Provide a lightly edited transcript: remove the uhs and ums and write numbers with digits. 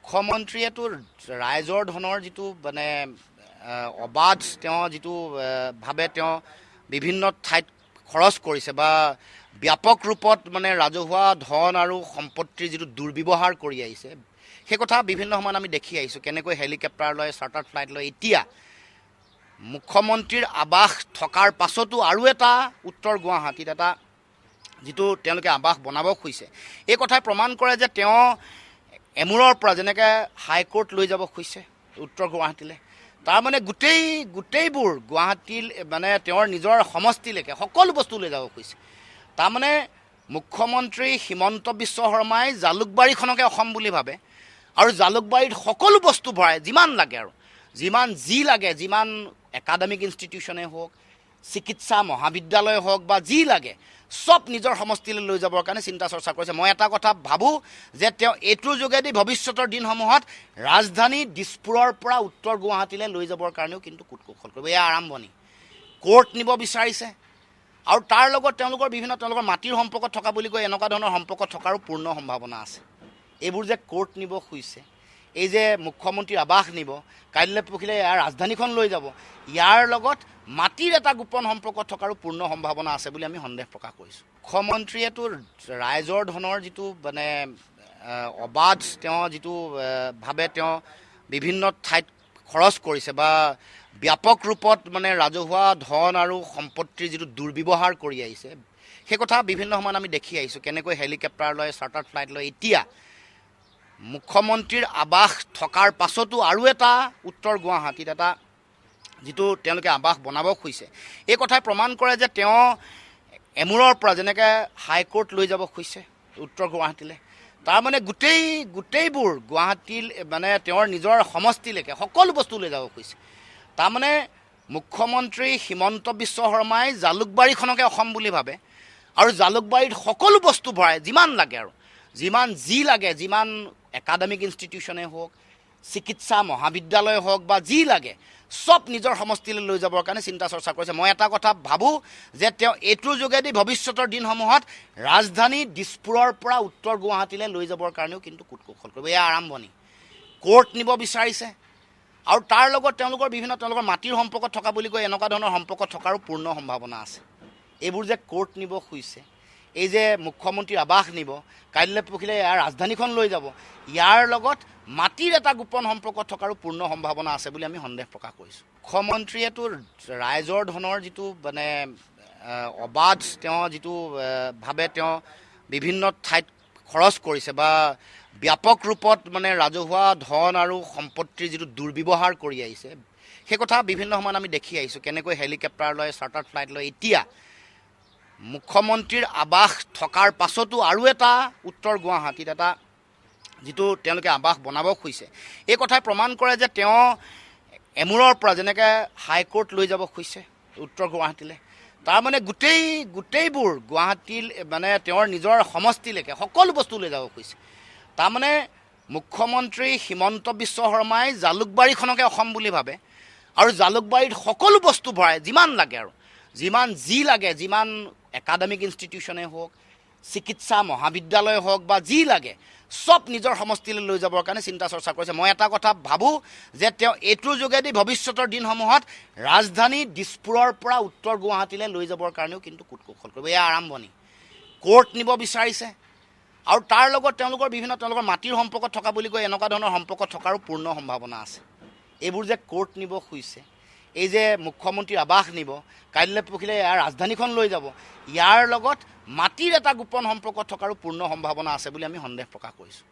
মুখ্যমন্ত্ৰীয়েতো ৰাইজৰ ধনৰ যিটো মানে অবাধ তেওঁ যিটো ভাৱে তেওঁ বিভিন্ন ঠাইত খৰচ কৰিছে বা ব্যাপক ৰূপত মানে ৰাজহুৱা ধন আৰু সম্পত্তিৰ যিটো দুৰ্ব্যৱহাৰ কৰি আহিছে সেই কথা বিভিন্ন সময়ত আমি দেখি আহিছোঁ কেনেকৈ হেলিকপ্টাৰ লৈ চাৰ্টাৰ ফ্লাইট লৈ এতিয়া মুখ্যমন্ত্ৰীৰ আৱাস থকাৰ পাছতো আৰু এটা উত্তৰ গুৱাহাটীত এটা যিটো তেওঁলোকে আৱাস বনাব খুজিছে এই কথাই প্ৰমাণ কৰে যে তেওঁ এমূৰৰ পৰা যেনেকৈ হাইকোৰ্ট লৈ যাব খুজিছে উত্তৰ গুৱাহাটীলৈ তাৰমানে গোটেইবোৰ গুৱাহাটীৰ মানে তেওঁৰ নিজৰ সমষ্টিলৈকে সকলো বস্তু লৈ যাব খুজিছে তাৰমানে মুখ্যমন্ত্ৰী হিমন্ত বিশ্ব শৰ্মাই জালুকবাৰীখনকে অসম বুলি ভাবে আৰু জালুকবাৰীত সকলো বস্তু ভৰাই যিমান লাগে আৰু যি লাগে যিমান একাডেমিক ইনষ্টিটিউশ্যনেই হওক চিকিৎসা মহাবিদ্যালয় হওক বা যি লাগে সব নিজৰ সমষ্টিলৈ লৈ যাবৰ কাৰণে চিন্তা চৰ্চা কৰিছে মই এটা কথা ভাবোঁ যে তেওঁ এইটোৰ যোগেদি ভৱিষ্যতৰ দিনসমূহত ৰাজধানী দিছপুৰৰ পৰা উত্তৰ গুৱাহাটীলৈ লৈ যাবৰ কাৰণেও কিন্তু কুটকৌশল কৰিব এয়া আৰম্ভণি কোৰ্ট নিব বিচাৰিছে আৰু তাৰ লগত তেওঁলোকৰ তেওঁলোকৰ মাটিৰ সম্পৰ্কত থকা বুলি কৈ এনেকুৱা ধৰণৰ সম্পৰ্কত থকাৰো পূৰ্ণ সম্ভাৱনা আছে এইবোৰ যে কোৰ্ট নিব খুজিছে এই যে মুখ্যমন্ত্ৰীৰ আৱাস নিব কাইলৈ পৰহিলৈ ইয়াৰ ৰাজধানীখন লৈ যাব ইয়াৰ লগত মাটিৰ এটা গোপন সম্পৰ্কত থকাৰো পূৰ্ণ সম্ভাৱনা আছে বুলি আমি সন্দেহ প্ৰকাশ কৰিছোঁ মুখ্যমন্ত্ৰীয়েতো ৰাইজৰ ধনৰ যিটো মানে অবাধ তেওঁ যিটো ভাৱে তেওঁ বিভিন্ন ঠাইত খৰচ কৰিছে বা ব্যাপক ৰূপত মানে ৰাজহুৱা ধন আৰু সম্পত্তিৰ যিটো দুৰ্ব্যৱহাৰ কৰি আহিছে সেই কথা বিভিন্ন সময়ত আমি দেখি আহিছোঁ কেনেকৈ হেলিকপ্টাৰ লৈ চাৰ্টাৰ ফ্লাইট লৈ এতিয়া মুখ্যমন্ত্ৰীৰ আৱাস থকাৰ পাছতো আৰু এটা উত্তৰ গুৱাহাটীত এটা যিটো তেওঁলোকে আৱাস বনাব খুজিছে এই কথাই প্ৰমাণ কৰে যে তেওঁ এমূৰৰ পৰা যেনেকৈ হাইকোৰ্ট লৈ যাব খুজিছে উত্তৰ গুৱাহাটীলৈ তাৰমানে গোটেইবোৰ গুৱাহাটীৰ মানে তেওঁৰ নিজৰ সমষ্টিলৈকে সকলো বস্তু লৈ যাব খুজিছে তাৰমানে মুখ্যমন্ত্ৰী হিমন্ত বিশ্ব শৰ্মাই জালুকবাৰীখনকে অসম বুলি ভাবে আৰু জালুকবাৰীত সকলো বস্তু ভৰাই যিমান লাগে আৰু যি লাগে যিমান একাডেমিক ইনষ্টিটিউশ্যনেই হওক চিকিৎসা মহাবিদ্যালয় হওক বা যি লাগে সব নিজৰ সমষ্টিলৈ লৈ যাবৰ কাৰণে চিন্তা চৰ্চা কৰিছে মই এটা কথা ভাবোঁ যে তেওঁ এইটোৰ যোগেদি ভৱিষ্যতৰ দিনসমূহত ৰাজধানী দিছপুৰৰ পৰা উত্তৰ গুৱাহাটীলৈ লৈ যাবৰ কাৰণেও কিন্তু কুটকৌশল কৰিব এয়া আৰম্ভণি কোৰ্ট নিব বিচাৰিছে আৰু তাৰ লগত তেওঁলোকৰ তেওঁলোকৰ মাটিৰ সম্পৰ্কত থকা বুলি কৈ এনেকুৱা ধৰণৰ সম্পৰ্কত থকাৰো পূৰ্ণ সম্ভাৱনা আছে এইবোৰ যে কোৰ্ট নিব খুজিছে এই যে মুখ্যমন্ত্ৰীৰ আৱাস নিব কাইলৈ পৰহিলৈ ইয়াৰ ৰাজধানীখন লৈ যাব ইয়াৰ লগত মাটিৰ এটা গোপন সম্পৰ্কত থকাৰো পূৰ্ণ সম্ভাৱনা আছে বুলি আমি সন্দেহ প্ৰকাশ কৰিছোঁ মুখ্যমন্ত্ৰীয়েতো ৰাইজৰ ধনৰ যিটো মানে অবাধ তেওঁ যিটো ভাৱে তেওঁ বিভিন্ন ঠাইত খৰচ কৰিছে বা ব্যাপক ৰূপত মানে ৰাজহুৱা ধন আৰু সম্পত্তিৰ যিটো দুৰ্ব্যৱহাৰ কৰি আহিছে সেই কথা বিভিন্ন সময়ত আমি দেখি আহিছোঁ কেনেকৈ হেলিকপ্টাৰ লৈ চাৰ্টাৰ ফ্লাইট লৈ এতিয়া মুখ্যমন্ত্ৰীৰ আৱাস থকাৰ পাছতো আৰু এটা উত্তৰ গুৱাহাটীত এটা যিটো তেওঁলোকে আৱাস বনাব খুজিছে এই কথাই প্ৰমাণ কৰে যে তেওঁ এমূৰৰ পৰা যেনেকৈ হাইকোৰ্ট লৈ যাব খুজিছে উত্তৰ গুৱাহাটীলৈ তাৰমানে গোটেইবোৰ গুৱাহাটীৰ মানে তেওঁৰ নিজৰ সমষ্টিলৈকে সকলো বস্তু লৈ যাব খুজিছে তাৰমানে মুখ্যমন্ত্ৰী হিমন্ত বিশ্ব শৰ্মাই জালুকবাৰীখনকে অসম বুলি ভাবে আৰু জালুকবাৰীত সকলো বস্তু ভৰাই যিমান লাগে আৰু যি লাগে যিমান একাডেমিক ইনষ্টিটিউশ্যনেই হওক চিকিৎসা মহাবিদ্যালয় হওক বা যি লাগে সব নিজৰ সমষ্টিলৈ লৈ যাবৰ কাৰণে চিন্তা চৰ্চা কৰিছে মই এটা কথা ভাবোঁ যে তেওঁ এইটোৰ যোগেদি ভৱিষ্যতৰ দিনসমূহত ৰাজধানী দিছপুৰৰ পৰা উত্তৰ গুৱাহাটীলৈ লৈ যাবৰ কাৰণেও কিন্তু কুটকৌশল কৰিব এয়া আৰম্ভণি কোৰ্ট নিব বিচাৰিছে আৰু তাৰ লগত তেওঁলোকৰ তেওঁলোকৰ মাটিৰ সম্পৰ্কত থকা বুলি কৈ এনেকুৱা ধৰণৰ সম্পৰ্কত থকাৰো পূৰ্ণ সম্ভাৱনা আছে এইবোৰ যে কোৰ্ট নিব খুজিছে এই যে মুখ্যমন্ত্ৰীৰ আৱাস নিব কাইলৈ পৰহিলৈ ইয়াৰ ৰাজধানীখন লৈ যাব ইয়াৰ লগত মাটিৰ এটা গোপন সম্পৰ্কত থকাৰো পূৰ্ণ সম্ভাৱনা আছে বুলি আমি সন্দেহ প্ৰকাশ কৰিছোঁ